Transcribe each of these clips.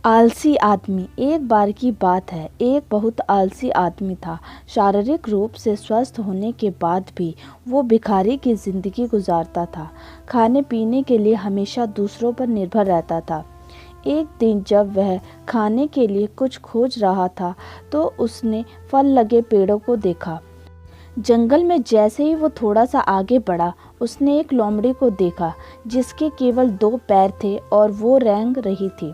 आलसी आदमी। एक बार की बात है, एक बहुत आलसी आदमी था। शारीरिक रूप से स्वस्थ होने के बाद भी वो भिखारी की जिंदगी गुजारता था। खाने पीने के लिए हमेशा दूसरों पर निर्भर रहता था। एक दिन जब वह खाने के लिए कुछ खोज रहा था तो उसने फल लगे पेड़ों को देखा। जंगल में जैसे ही वो थोड़ा सा आगे बढ़ा, उसने एक लोमड़ी को देखा जिसके केवल 2 पैर थे और वो रेंग रही थी।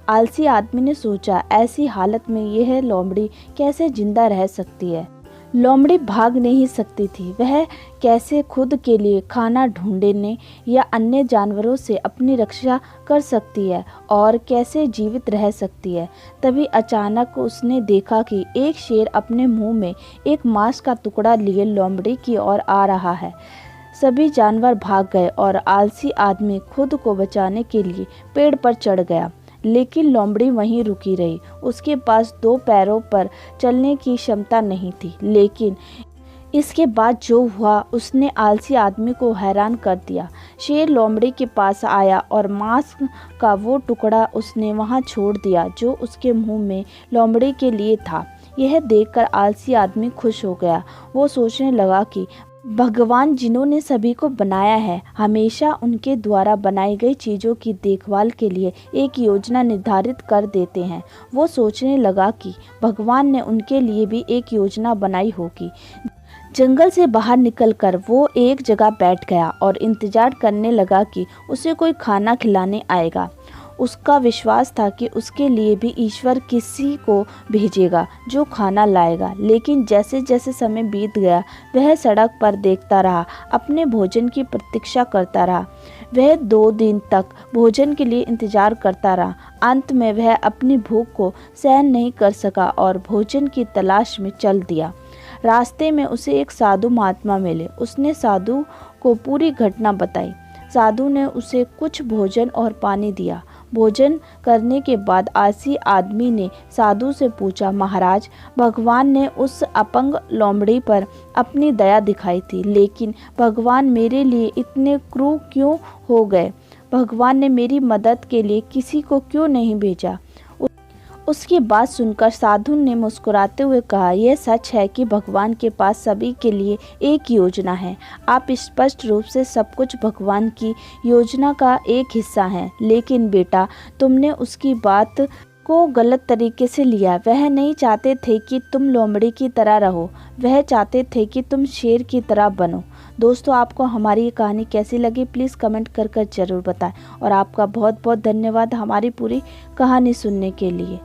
आलसी आदमी ने सोचा, ऐसी हालत में यह लोमड़ी कैसे जिंदा रह सकती है। लोमड़ी भाग नहीं सकती थी, वह कैसे खुद के लिए खाना ढूंढने या अन्य जानवरों से अपनी रक्षा कर सकती है और कैसे जीवित रह सकती है। तभी अचानक उसने देखा कि एक शेर अपने मुंह में एक मांस का टुकड़ा लिए लोमड़ी की ओर आ रहा है। सभी जानवर भाग गए और आलसी आदमी खुद को बचाने के लिए पेड़ पर चढ़ गया, लेकिन लोमड़ी वहीं रुकी रही। उसके पास 2 पैरों पर चलने की क्षमता नहीं थी, लेकिन इसके बाद जो हुआ उसने आलसी आदमी को हैरान कर दिया। शेर लोमड़ी के पास आया और मांस का वो टुकड़ा उसने वहां छोड़ दिया जो उसके मुंह में लोमड़ी के लिए था। यह देखकर आलसी आदमी खुश हो गया। वो सोचने लगा कि भगवान जिन्होंने सभी को बनाया है, हमेशा उनके द्वारा बनाई गई चीज़ों की देखभाल के लिए एक योजना निर्धारित कर देते हैं। वो सोचने लगा कि भगवान ने उनके लिए भी एक योजना बनाई होगी। जंगल से बाहर निकलकर वो एक जगह बैठ गया और इंतजार करने लगा कि उसे कोई खाना खिलाने आएगा। उसका विश्वास था कि उसके लिए भी ईश्वर किसी को भेजेगा जो खाना लाएगा। लेकिन जैसे जैसे समय बीत गया, वह सड़क पर देखता रहा, अपने भोजन की प्रतीक्षा करता रहा। वह 2 दिन तक भोजन के लिए इंतजार करता रहा। अंत में वह अपनी भूख को सहन नहीं कर सका और भोजन की तलाश में चल दिया। रास्ते में उसे एक साधु महात्मा मिले। उसने साधु को पूरी घटना बताई। साधु ने उसे कुछ भोजन और पानी दिया। भोजन करने के बाद आलसी आदमी ने साधु से पूछा, महाराज, भगवान ने उस अपंग लोमड़ी पर अपनी दया दिखाई थी, लेकिन भगवान मेरे लिए इतने क्रूर क्यों हो गए? भगवान ने मेरी मदद के लिए किसी को क्यों नहीं भेजा? उसकी बात सुनकर साधु ने मुस्कुराते हुए कहा, यह सच है कि भगवान के पास सभी के लिए एक योजना है। आप स्पष्ट रूप से सब कुछ भगवान की योजना का एक हिस्सा हैं, लेकिन बेटा, तुमने उसकी बात को गलत तरीके से लिया। वह नहीं चाहते थे कि तुम लोमड़ी की तरह रहो, वह चाहते थे कि तुम शेर की तरह बनो। दोस्तों, आपको हमारी ये कहानी कैसी लगी प्लीज़ कमेंट कर ज़रूर बताएं और आपका बहुत बहुत धन्यवाद हमारी पूरी कहानी सुनने के लिए।